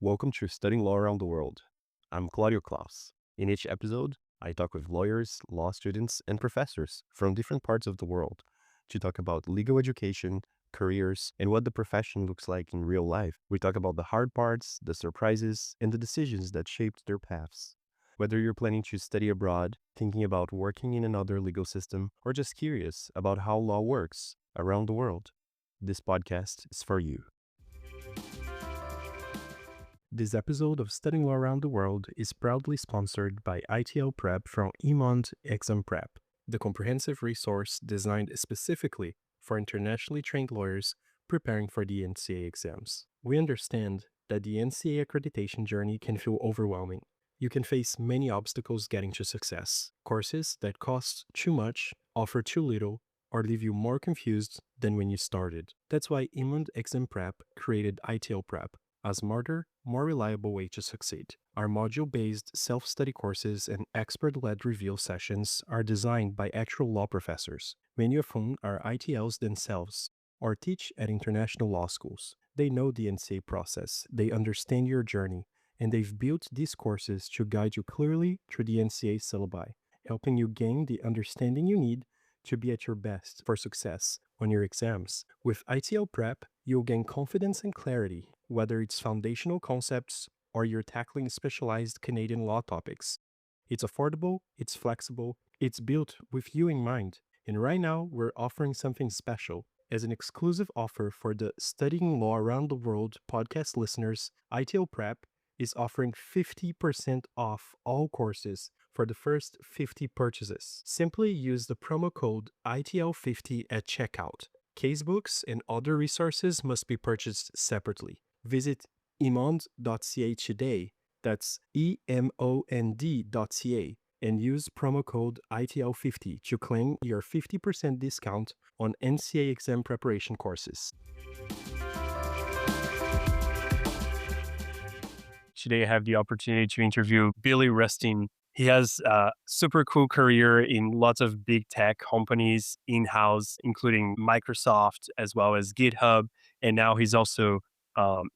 Welcome to Studying Law Around the World. I'm Claudio Klaus. In each episode, I talk with lawyers, law students, and professors from different parts of the world to talk about legal education, careers, and what the profession looks like in real life. We talk about the hard parts, the surprises, and the decisions that shaped their paths. Whether you're planning to study abroad, thinking about working in another legal system, or just curious about how law works around the world, this podcast is for you. This episode of Studying Law Around the World is proudly sponsored by ITL Prep from Emond Exam Prep, the comprehensive resource designed specifically for internationally trained lawyers preparing for the NCA exams. We understand that the NCA accreditation journey can feel overwhelming. You can face many obstacles getting to success. Courses that cost too much, offer too little, or leave you more confused than when you started. That's why Emond Exam Prep created ITL Prep, a smarter, more reliable way to succeed. Our module-based self-study courses and expert-led review sessions are designed by actual law professors, many of whom are ITLs themselves or teach at international law schools. They know the NCA process, they understand your journey, and they've built these courses to guide you clearly through the NCA syllabi, helping you gain the understanding you need to be at your best for success on your exams. With ITL Prep, you'll gain confidence and clarity, whether it's foundational concepts or you're tackling specialized Canadian law topics. It's affordable, it's flexible, it's built with you in mind. And right now, we're offering something special. As an exclusive offer for the Studying Law Around the World podcast listeners, ITL Prep is offering 50% off all courses for the first 50 purchases. Simply use the promo code ITL50 at checkout. Casebooks and other resources must be purchased separately. Visit emond.ca today, that's EMOND.ca, and use promo code ITL50 to claim your 50% discount on NCA exam preparation courses. Today I have the opportunity to interview Billy Rusteen. He has a super cool career in lots of big tech companies in-house, including Microsoft as well as GitHub. And now he's also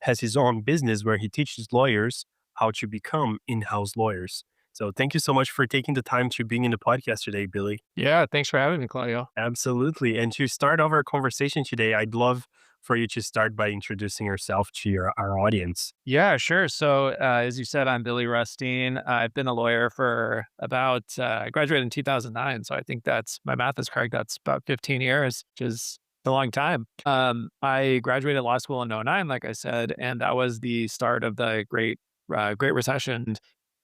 has his own business where he teaches lawyers how to become in-house lawyers. So thank you so much for taking the time to being in the podcast today, Billy. Yeah, thanks for having me, Claudio. Absolutely. And to start off our conversation today, I'd love for you to start by introducing yourself to our audience. Yeah, sure. So, as you said, I'm Billy Rusteen. I've been a lawyer for about, I graduated in 2009. So I think my math is correct. That's about 15 years, which is a long time. I graduated law school in '09, like I said, and that was the start of the Great Recession.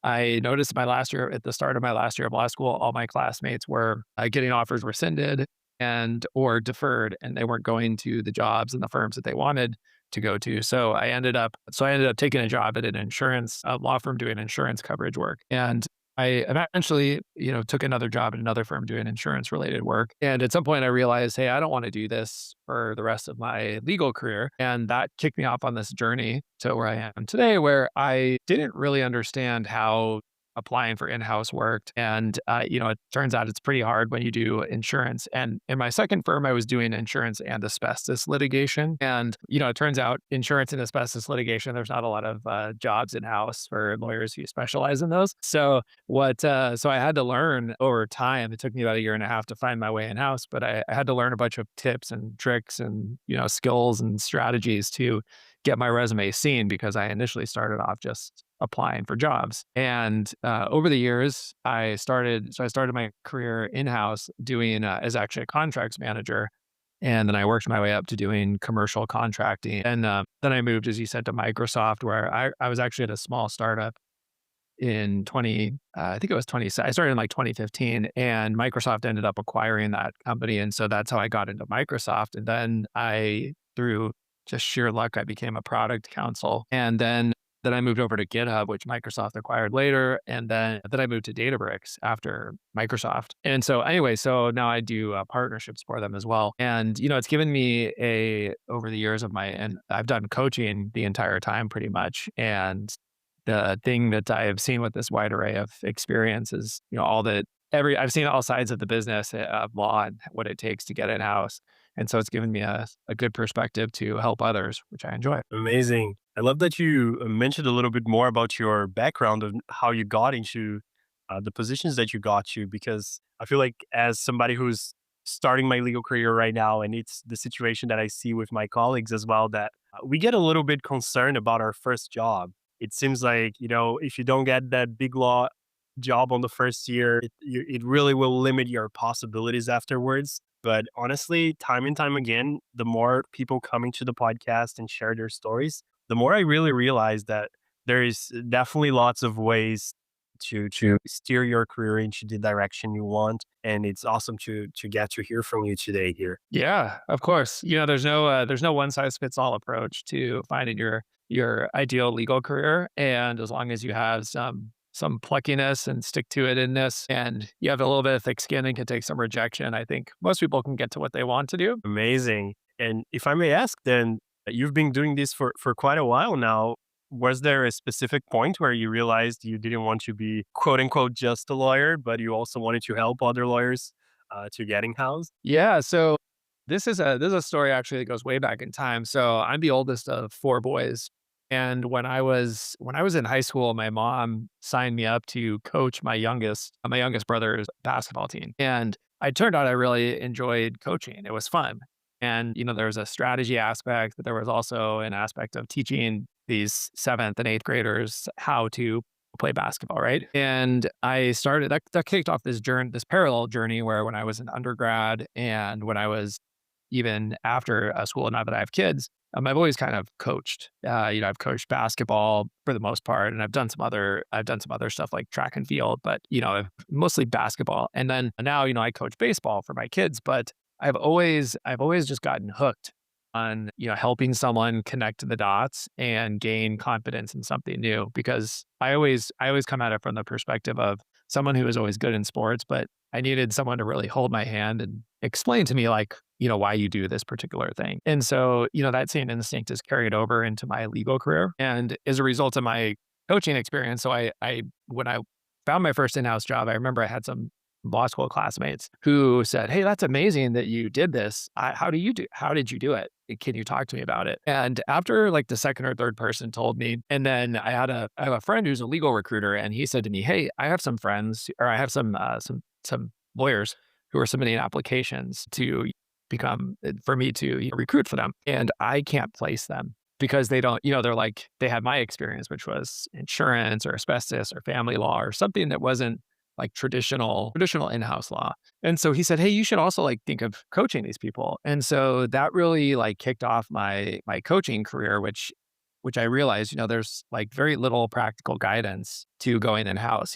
I noticed at the start of my last year of law school, all my classmates were getting offers rescinded or deferred, and they weren't going to the jobs and the firms that they wanted to go to. So I ended up taking a job at a law firm doing insurance coverage work. And I eventually, took another job at another firm doing insurance related work. And at some point I realized, hey, I don't want to do this for the rest of my legal career. And that kicked me off on this journey to where I am today, where I didn't really understand how applying for in-house worked. And, it turns out it's pretty hard when you do insurance. And in my second firm, I was doing insurance and asbestos litigation. And, it turns out insurance and asbestos litigation, there's not a lot of jobs in-house for lawyers who specialize in those. So so I had to learn over time. It took me about a year and a half to find my way in-house, but I had to learn a bunch of tips and tricks and, skills and strategies to get my resume seen, because I initially started off just applying for jobs. And over the years, I started my career in-house doing as actually a contracts manager. And then I worked my way up to doing commercial contracting. And then I moved, as you said, to Microsoft, where I was actually at a small startup in I think it was I started in like 2015, and Microsoft ended up acquiring that company. And so that's how I got into Microsoft. And then through just sheer luck, I became a product counsel. And then I moved over to GitHub, which Microsoft acquired later. And then I moved to Databricks after Microsoft. And so anyway, so now I do partnerships for them as well. And, it's given me over the years and I've done coaching the entire time pretty much. And the thing that I have seen with this wide array of experience is, I've seen all sides of the business of law and what it takes to get in-house. And so it's given me a good perspective to help others, which I enjoy. Amazing. I love that you mentioned a little bit more about your background and how you got into the positions that you got to, because I feel like as somebody who's starting my legal career right now, and it's the situation that I see with my colleagues as well, that we get a little bit concerned about our first job. It seems like, if you don't get that big law job on the first year, it really will limit your possibilities afterwards. But honestly, time and time again, the more people coming to the podcast and share their stories, the more I really realized that there is definitely lots of ways to steer your career into the direction you want. And it's awesome to get to hear from you today here. Yeah, of course. There's no one size fits all approach to finding your ideal legal career. And as long as you have some pluckiness and stick to itiveness, and you have a little bit of thick skin and can take some rejection, I think most people can get to what they want to do. Amazing. And if I may ask, then you've been doing this for quite a while now. Was there a specific point where you realized you didn't want to be quote unquote just a lawyer, but you also wanted to help other lawyers to getting housed? Yeah, so this is a story actually that goes way back in time. So I'm the oldest of four boys, and when I was in high school, my mom signed me up to coach my youngest brother's basketball team, and I turned out I really enjoyed coaching. It was fun, and there was a strategy aspect, but there was also an aspect of teaching these seventh and eighth graders how to play basketball, right? And I started that kicked off this parallel journey where when I was an undergrad and when I was even after school, now that I have kids, I've always kind of coached. I've coached basketball for the most part, and I've done some other stuff like track and field, but mostly basketball. And then now, I coach baseball for my kids, but I've always just gotten hooked on helping someone connect the dots and gain confidence in something new, because I always come at it from the perspective of someone who was always good in sports, but I needed someone to really hold my hand and explain to me, like, why you do this particular thing. And so, that same instinct is carried over into my legal career. And as a result of my coaching experience, so when I found my first in-house job, I remember I had some law school classmates who said, "Hey, that's amazing that you did this. How did you do it? Can you talk to me about it?" And after like the second or third person told me, and then I have a friend who's a legal recruiter, and he said to me, "Hey, I have some friends, or I have some lawyers who are submitting applications to become for me to recruit for them, and I can't place them because they don't, they're like they had my experience, which was insurance or asbestos or family law or something that wasn't like traditional in-house law." And so he said, "Hey, you should also like think of coaching these people." And so that really like kicked off my coaching career, which I realized, there's like very little practical guidance to going in-house.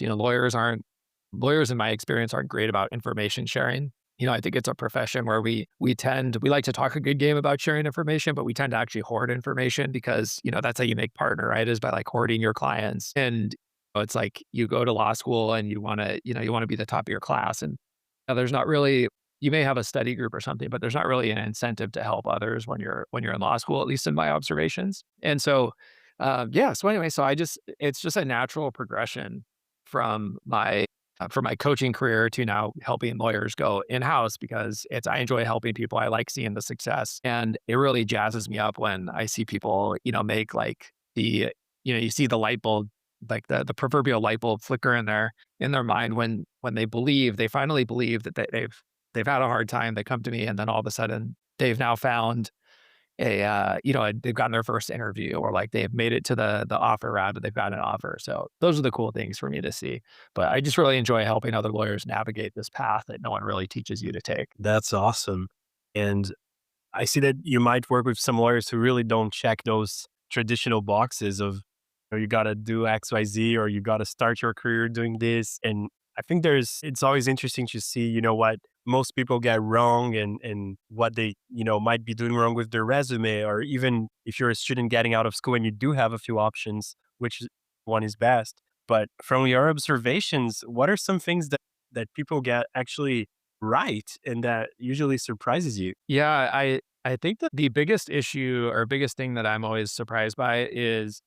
Lawyers in my experience aren't great about information sharing. I think it's a profession where we like to talk a good game about sharing information, but we tend to actually hoard information because, that's how you make partner, right? Is by like hoarding your clients. And it's like you go to law school and you want to be the top of your class. And there's not really, you may have a study group or something, but there's not really an incentive to help others when you're in law school, at least in my observations. And so, yeah. So anyway, it's just a natural progression from my coaching career to now helping lawyers go in-house, because I enjoy helping people. I like seeing the success, and it really jazzes me up when I see people, make like you see the light bulb, like the proverbial light bulb flicker in their mind when they finally believe that they've had a hard time. They come to me, and then all of a sudden they've now found they've gotten their first interview, or like they've made it to the offer round and they've got an offer. So those are the cool things for me to see. But I just really enjoy helping other lawyers navigate this path that no one really teaches you to take. That's awesome. And I see that you might work with some lawyers who really don't check those traditional boxes of, you got to do X, Y, Z, or you got to start your career doing this. And I think it's always interesting to see, what most people get wrong, and what they, might be doing wrong with their resume, or even if you're a student getting out of school and you do have a few options, one is best. But from your observations, what are some things that people get actually right and that usually surprises you? Yeah, I think that the biggest issue or biggest thing that I'm always surprised by is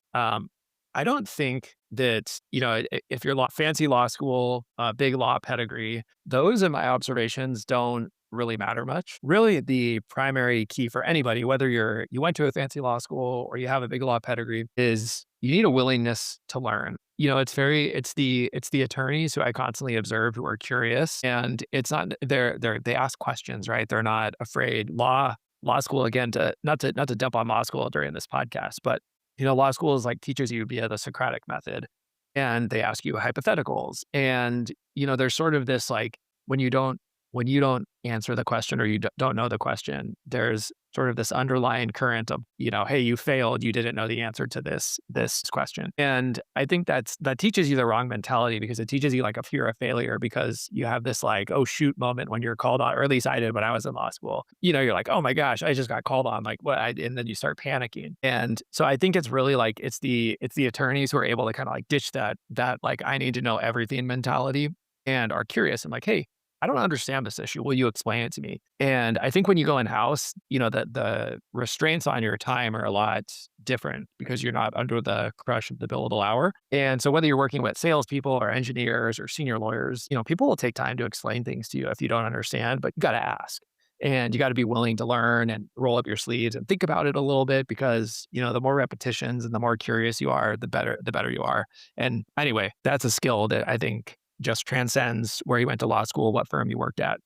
I don't think that, if you're fancy law school, big law pedigree, those in my observations don't really matter much. Really, the primary key for anybody, whether you went to a fancy law school or you have a big law pedigree, is you need a willingness to learn. It's the attorneys who I constantly observe who are curious, and it's not they ask questions, right? They're not afraid. Law school, again, to not to dump on law school during this podcast, but law school is like teaches you via the Socratic method, and they ask you hypotheticals, and there's sort of this like when you don't when you don't answer the question or you don't know the question, there's sort of this underlying current of, hey, you failed, you didn't know the answer to this question. And I think that teaches you the wrong mentality because it teaches you like a fear of failure because you have this like, oh shoot moment when you're called on, or at least I did when I was in law school. You're like, oh my gosh, I just got called on, like what? And then you start panicking. And so I think it's really like it's the attorneys who are able to kind of like ditch that like I need to know everything mentality and are curious and like, hey, I don't understand this issue. Will you explain it to me? And I think when you go in house, the restraints on your time are a lot different because you're not under the crush of the billable hour. And so whether you're working with salespeople or engineers or senior lawyers, people will take time to explain things to you if you don't understand, but you got to ask. And you got to be willing to learn and roll up your sleeves and think about it a little bit because, the more repetitions and the more curious you are, the better you are. And anyway, that's a skill that I think just transcends where you went to law school, what firm you worked at.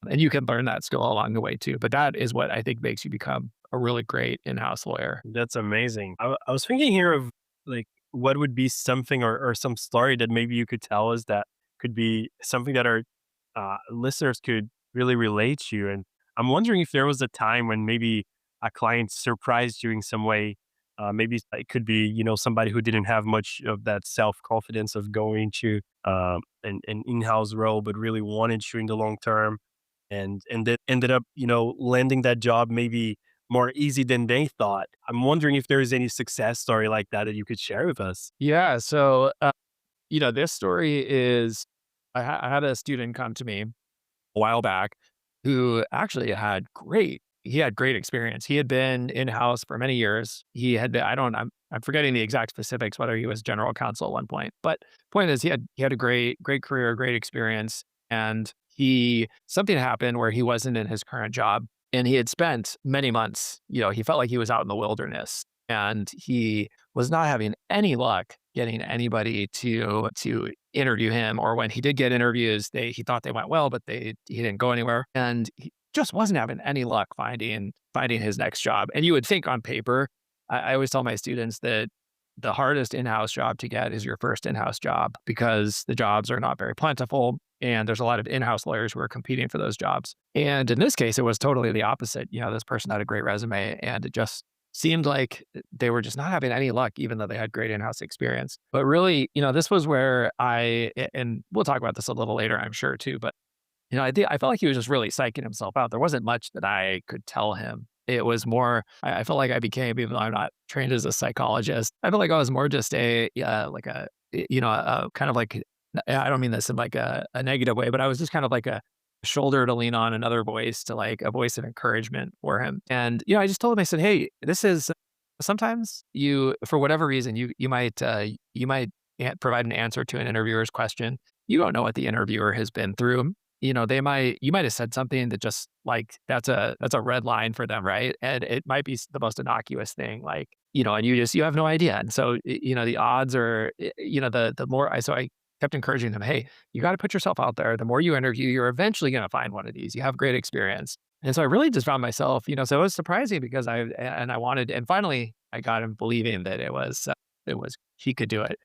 And you can learn that skill along the way too. But that is what I think makes you become a really great in-house lawyer. That's amazing. I was thinking here of like what would be something or some story that maybe you could tell us that could be something that our listeners could really relate to. And I'm wondering if there was a time when maybe a client surprised you in some way. Maybe it could be, somebody who didn't have much of that self confidence of going to an in-house role, but really wanted to in the long term, and then ended up, landing that job maybe more easy than they thought. I'm wondering if there is any success story like that that you could share with us. Yeah. So, this story is I had a student come to me a while back who actually had great experience. He had been in-house for many years. He had been, I'm forgetting the exact specifics, whether he was general counsel at one point, but point is he had a great career, great experience. And something happened where he wasn't in his current job and he had spent many months, he felt like he was out in the wilderness and he was not having any luck getting anybody to interview him, or when he did get interviews, he thought they went well, but he didn't go anywhere, and he just wasn't having any luck finding his next job. And you would think on paper, I always tell my students that the hardest in-house job to get is your first in-house job because the jobs are not very plentiful, and there's a lot of in-house lawyers who are competing for those jobs. And in this case, it was totally the opposite. This person had a great resume, and it just seemed like they were just not having any luck, even though they had great in-house experience. But really, this was where and we'll talk about this a little later, I'm sure too, but I felt like he was just really psyching himself out. There wasn't much that I could tell him. It was more, I felt like I became, even though I'm not trained as a psychologist, I felt like I was more just like a kind of like, I don't mean this in like a negative way, but I was just kind of like a shoulder to lean on, another voice to like a voice of encouragement for him. And, I just told him, I said, hey, this is sometimes for whatever reason, you might provide an answer to an interviewer's question. You don't know what the interviewer has been through. You might have said something that just like, that's a red line for them. Right. And it might be the most innocuous thing, like, and you have no idea. And so, the odds are, the more so I kept encouraging them, hey, you got to put yourself out there. The more you interview, you're eventually going to find one of these. You have great experience. And so I really just found myself, so it was surprising because and finally I got him believing that he could do it.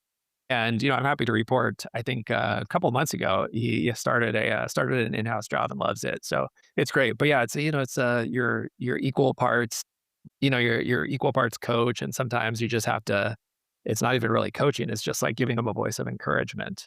And, I'm happy to report, I think a couple of months ago, he started an in-house job and loves it. So it's great. But yeah, you're equal parts, you're equal parts coach. And sometimes you just have to, it's not even really coaching. It's just like giving them a voice of encouragement,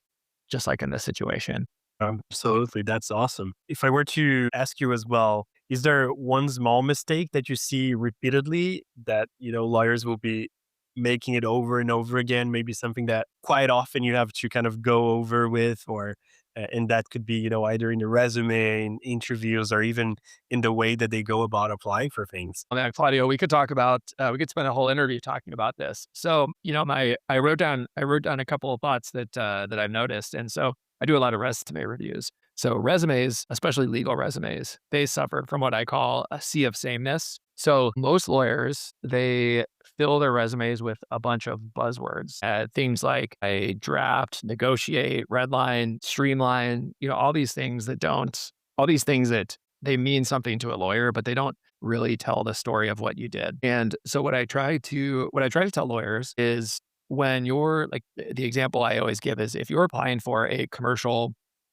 just like in this situation. Absolutely. That's awesome. If I were to ask you as well, is there one small mistake that you see repeatedly that, lawyers will be making it over and over again? Maybe something that quite often you have to kind of go over with, or, and that could be, either in the resume, in interviews, or even in the way that they go about applying for things. Oh, man, Claudio, we could spend a whole interview talking about this. So, I wrote down a couple of thoughts that I've noticed. And so I do a lot of resume reviews. So resumes, especially legal resumes, they suffer from what I call a sea of sameness. So most lawyers, they fill their resumes with a bunch of buzzwords, things like a draft, negotiate, redline, streamline, all these things that they mean something to a lawyer, but they don't really tell the story of what you did. And so what I try to tell lawyers is when you're like the example I always give is if you're applying for a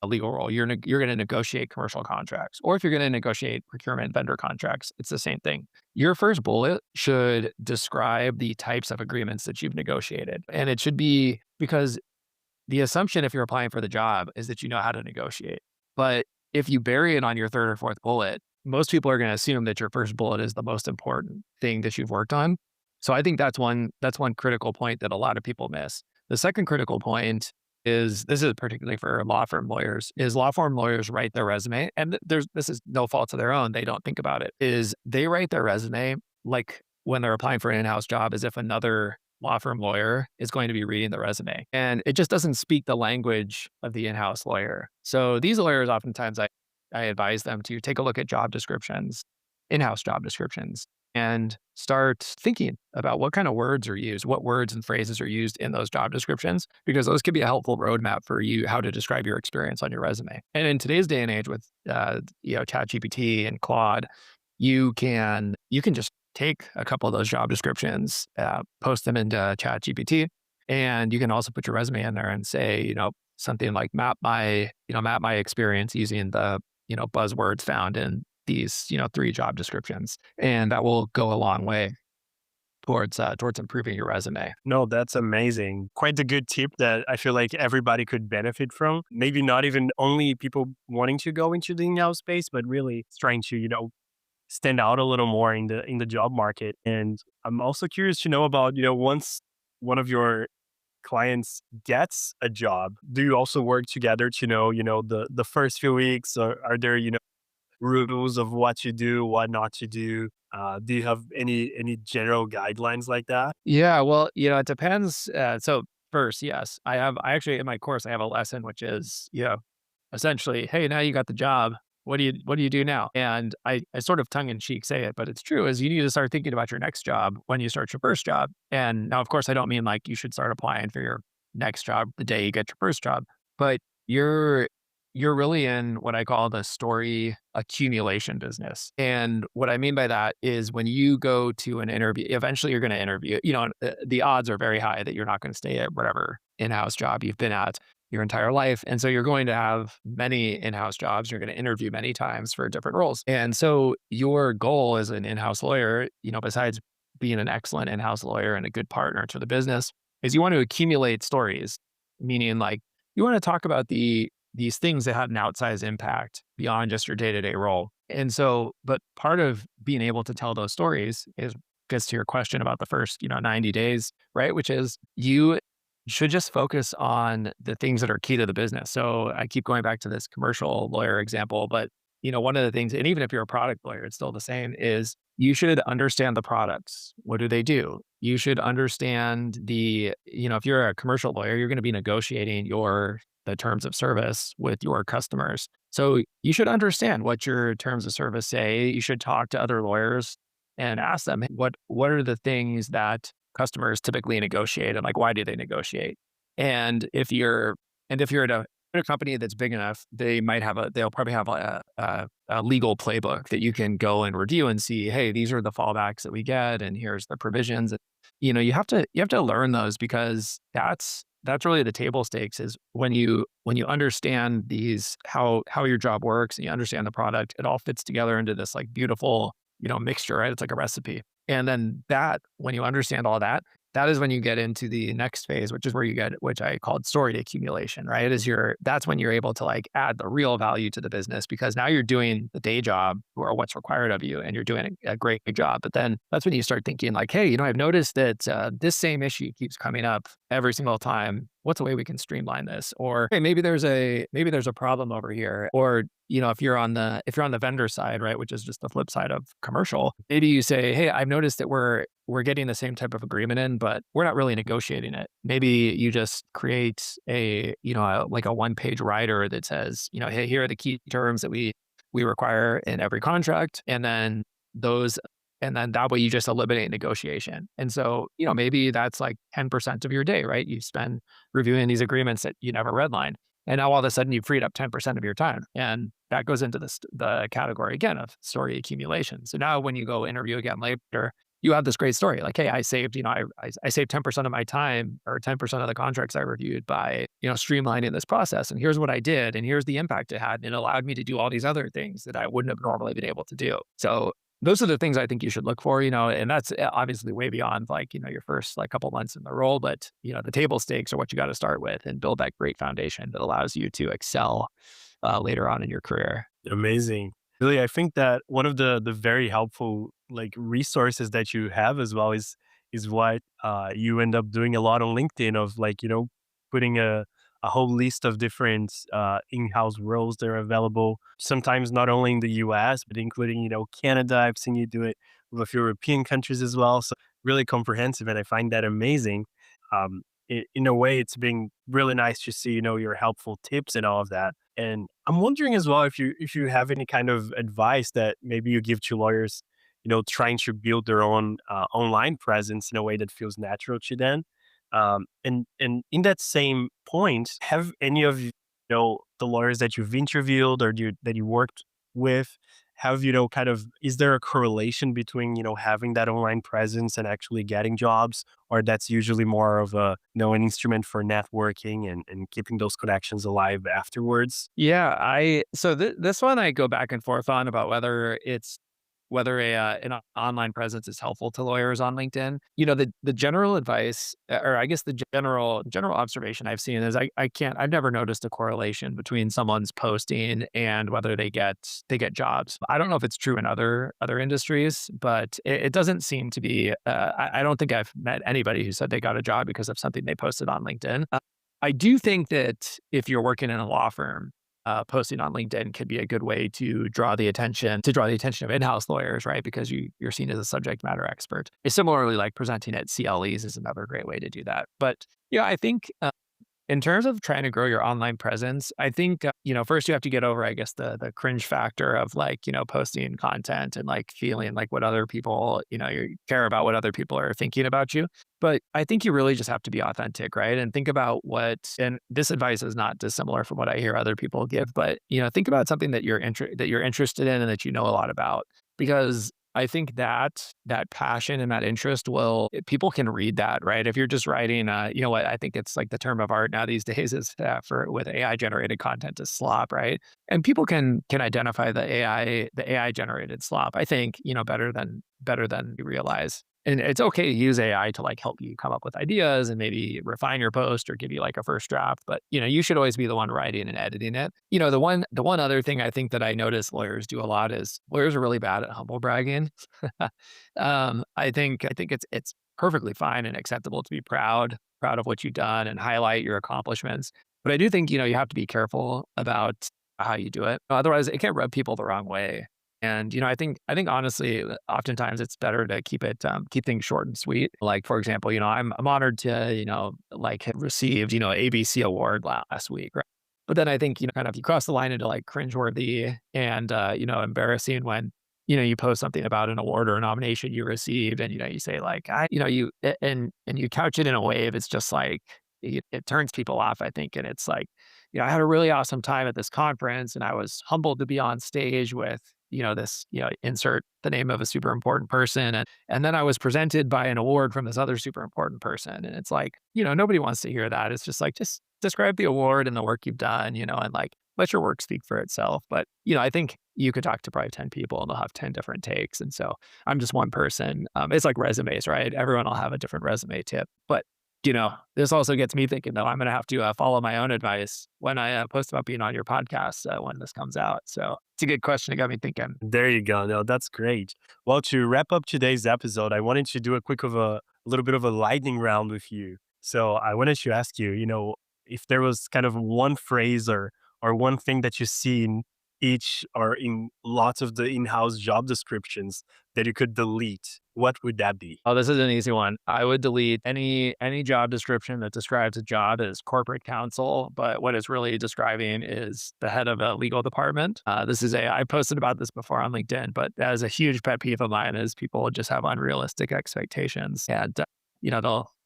legal role, you're going to negotiate commercial contracts, or if you're going to negotiate procurement vendor contracts, it's the same thing. Your first bullet should describe the types of agreements that you've negotiated, and it should be because the assumption if you're applying for the job is that you know how to negotiate. But if you bury it on your third or fourth bullet, most people are going to assume that your first bullet is the most important thing that you've worked on. So I think that's one critical point that a lot of people miss. The second critical point is this is particularly for law firm lawyers, is law firm lawyers write their resume, and this is no fault of their own. They don't think about it. Is they write their resume like when they're applying for an in-house job as if another law firm lawyer is going to be reading the resume. And it just doesn't speak the language of the in-house lawyer. So these lawyers, oftentimes I advise them to take a look at job descriptions, in-house job descriptions, and start thinking about what kind of words are used, what words and phrases are used in those job descriptions, because those could be a helpful roadmap for you how to describe your experience on your resume. And in today's day and age with ChatGPT and Claude, you can just take a couple of those job descriptions, post them into ChatGPT, and you can also put your resume in there and say, something like map my experience using the buzzwords found in these three job descriptions, and that will go a long way towards improving your resume. No, that's amazing. Quite a good tip that I feel like everybody could benefit from. Maybe not even only people wanting to go into the in-house space, but really trying to, stand out a little more in the job market. And I'm also curious to know about, once one of your clients gets a job, do you also work together to know, the first few weeks, or are there, rules of what to do, what not to do? Do you have any general guidelines like that? Yeah, well, it depends. So first, yes, I actually in my course I have a lesson which is essentially, hey, now you got the job. What do you do now? And I sort of tongue in cheek say it, but it's true. Is you need to start thinking about your next job when you start your first job. And now, of course, I don't mean like you should start applying for your next job the day you get your first job, but you're you're really in what I call the story accumulation business. And what I mean by that is when you go to an interview, eventually you're going to interview, the odds are very high that you're not going to stay at whatever in-house job you've been at your entire life. And so you're going to have many in-house jobs. You're going to interview many times for different roles. And so your goal as an in-house lawyer, besides being an excellent in-house lawyer and a good partner to the business, is you want to accumulate stories, meaning like you want to talk about these things that had an outsized impact beyond just your day-to-day role. And so, but part of being able to tell those stories is gets to your question about the first, 90 days, right? Which is you should just focus on the things that are key to the business. So I keep going back to this commercial lawyer example, but one of the things, and even if you're a product lawyer, it's still the same, is you should understand the products. What do they do? You should understand if you're a commercial lawyer, you're going to be negotiating the terms of service with your customers. So you should understand what your terms of service say. You should talk to other lawyers and ask them what are the things that customers typically negotiate and like why do they negotiate? And if you're at a company that's big enough, they'll probably have a legal playbook that you can go and review and see, hey, these are the fallbacks that we get, and here's the provisions. You have to learn those because that's really the table stakes is when you understand how your job works and you understand the product, it all fits together into this like beautiful, mixture, right? It's like a recipe. And then when you understand all that, that is when you get into the next phase, which is where you get, which I called story accumulation, right? That's when you're able to like add the real value to the business because now you're doing the day job or what's required of you and you're doing a great job. But then that's when you start thinking like, hey, I've noticed that this same issue keeps coming up every single time what's a way we can streamline this? Or hey, maybe there's a problem over here. Or, if you're on the vendor side, right, which is just the flip side of commercial, maybe you say, hey, I've noticed that we're getting the same type of agreement in, but we're not really negotiating it. Maybe you just create like a one-page rider that says, hey, here are the key terms that we require in every contract. Those and then that way you just eliminate negotiation. And so, maybe that's like 10% of your day, right? You spend reviewing these agreements that you never redline. And now all of a sudden you've freed up 10% of your time. And that goes into the category again of story accumulation. So now when you go interview again later, you have this great story. Like, hey, I saved, I saved 10% of my time or 10% of the contracts I reviewed by, streamlining this process. And here's what I did. And here's the impact it had. And it allowed me to do all these other things that I wouldn't have normally been able to do. So those are the things I think you should look for, and that's obviously way beyond like, your first like couple months in the role, but the table stakes are what you got to start with and build that great foundation that allows you to excel later on in your career. Amazing. Really, I think that one of the very helpful like resources that you have as well is what you end up doing a lot on LinkedIn of like, putting a whole list of different in-house roles that are available. Sometimes not only in the US, but including, Canada. I've seen you do it with a few European countries as well. So really comprehensive, and I find that amazing. In a way, it's been really nice to see, your helpful tips and all of that. And I'm wondering as well if you have any kind of advice that maybe you give to lawyers, trying to build their own online presence in a way that feels natural to them. And in that same point, have any of the lawyers that you've interviewed or that you worked with, have kind of, is there a correlation between having that online presence and actually getting jobs, or that's usually more of a an instrument for networking and keeping those connections alive afterwards? Yeah, this one I go back and forth on about whether an online presence is helpful to lawyers on LinkedIn. The general advice, or I guess the general observation I've seen is I've never noticed a correlation between someone's posting and whether they get jobs. I don't know if it's true in other industries, but it doesn't seem to be. I don't think I've met anybody who said they got a job because of something they posted on LinkedIn. I do think that if you're working in a law firm, posting on LinkedIn could be a good way to draw the attention of in-house lawyers, right? Because you're seen as a subject matter expert. It's similarly like presenting at CLEs is another great way to do that. But I think in terms of trying to grow your online presence, I think, first you have to get over, I guess, the cringe factor of like, posting content and like feeling like what other people, you care about what other people are thinking about you. But I think you really just have to be authentic, right? And think about and this advice is not dissimilar from what I hear other people give, but, think about something that you're interested in and that you know a lot about. Because I think that passion and that interest people can read that, right? If you're just writing, what I think it's like the term of art now these days is with AI generated content is slop, right? And people can identify the AI generated slop. I think better than you realize. And it's okay to use AI to like help you come up with ideas and maybe refine your post or give you like a first draft. But you should always be the one writing and editing it. The one other thing I think that I notice lawyers do a lot is lawyers are really bad at humble bragging. I think it's perfectly fine and acceptable to be proud of what you've done and highlight your accomplishments. But I do think you have to be careful about how you do it. Otherwise, it can rub people the wrong way. And I think honestly, oftentimes it's better to keep things short and sweet. Like for example, I'm honored to like have received ABC award last week, right? But then I think kind of you cross the line into like cringeworthy and embarrassing when you post something about an award or a nomination you received, and you say like and you couch it in a way that's just like it turns people off, I think, and it's like I had a really awesome time at this conference, and I was humbled to be on stage with this, insert the name of a super important person. And then I was presented by an award from this other super important person. And it's like, nobody wants to hear that. It's just like, just describe the award and the work you've done, and like, let your work speak for itself. But, I think you could talk to probably 10 people and they'll have 10 different takes. And so I'm just one person. It's like resumes, right? Everyone will have a different resume tip. But this also gets me thinking, though, I'm going to have to follow my own advice when I post about being on your podcast when this comes out. So it's a good question. It got me thinking. There you go. No, that's great. Well, to wrap up today's episode, I wanted to do a little bit of a lightning round with you. So I wanted to ask you, if there was kind of one phrase or one thing that you see in each or in lots of the in-house job descriptions that you could delete, what would that be? Oh, this is an easy one. I would delete any job description that describes a job as corporate counsel, but what it's really describing is the head of a legal department. I posted about this before on LinkedIn, but that is a huge pet peeve of mine is people just have unrealistic expectations. And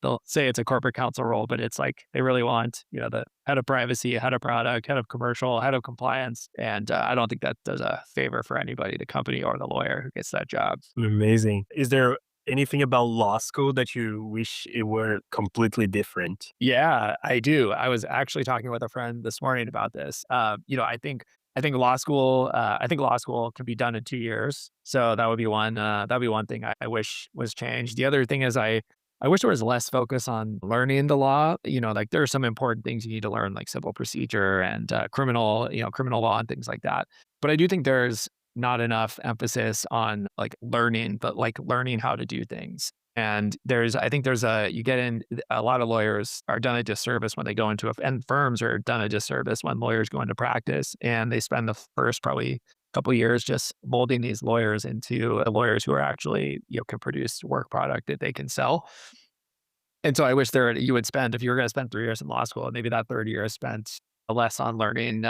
they'll say it's a corporate counsel role, but it's like they really want, the head of privacy, head of product, head of commercial, head of compliance. And I don't think that does a favor for anybody, the company or the lawyer who gets that job. Amazing. Is there anything about law school that you wish it were completely different? Yeah, I do. I was actually talking with a friend this morning about this. I think law school can be done in 2 years. So that'd be one thing I wish was changed. The other thing is I wish there was less focus on learning the law. Like there are some important things you need to learn, like civil procedure and criminal law and things like that. But I do think there's not enough emphasis on like learning, but like learning how to do things. And I think there's you get in, a lot of lawyers are done a disservice when they go into, and firms are done a disservice when lawyers go into practice and they spend the first probably couple years just molding these lawyers into lawyers who are actually, can produce work product that they can sell. And so I wish you would spend, if you were going to spend 3 years in law school, maybe that third year is spent less on learning,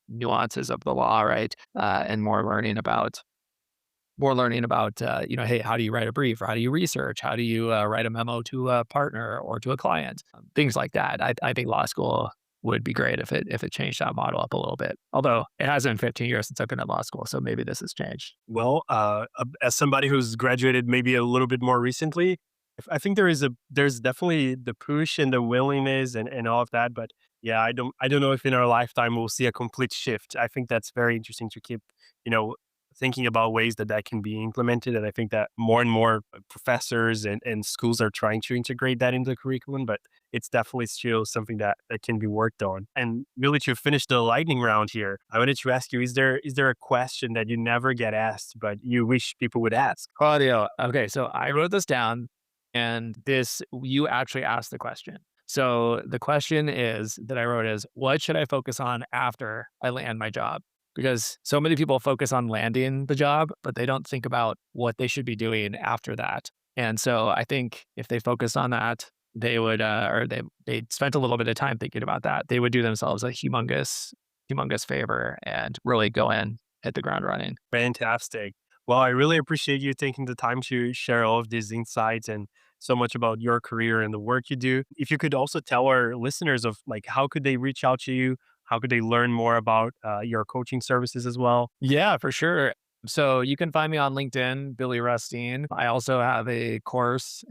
nuances of the law, right? And more learning about, hey, how do you write a brief? Or how do you research? How do you write a memo to a partner or to a client? Things like that. I think law school would be great if it changed that model up a little bit. Although it has been 15 years since I've been in law school, so maybe this has changed. Well, as somebody who's graduated maybe a little bit more recently, I think there's definitely the push and the willingness and all of that. But yeah, I don't know if in our lifetime we'll see a complete shift. I think that's very interesting to keep, you know, thinking about ways that can be implemented. And I think that more and more professors and schools are trying to integrate that into the curriculum, but it's definitely still something that can be worked on. And really to finish the lightning round here, I wanted to ask you, is there a question that you never get asked, but you wish people would ask? Claudio, okay, so I wrote this down, and you actually asked the question. So the question is that I wrote is, what should I focus on after I land my job? Because so many people focus on landing the job, but they don't think about what they should be doing after that. And so I think if they focused on that, they would, or they spent a little bit of time thinking about that, they would do themselves a humongous favor and really go in, hit the ground running. Fantastic. Well, I really appreciate you taking the time to share all of these insights and so much about your career and the work you do. If you could also tell our listeners of like how could they reach out to you? How could they learn more about your coaching services as well? Yeah, for sure. So you can find me on LinkedIn, Billy Rusteen. I also have a course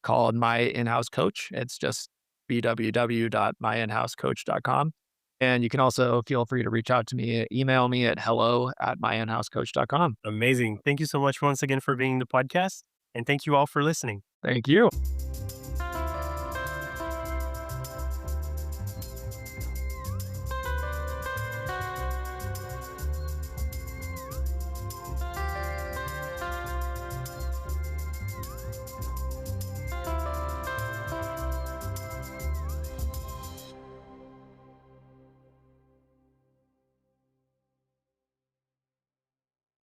called My In-House Coach. It's just www.myinhousecoach.com. And you can also feel free to reach out to me, email me at hello@myinhousecoach.com. Amazing. Thank you so much once again for being in the podcast. And thank you all for listening. Thank you.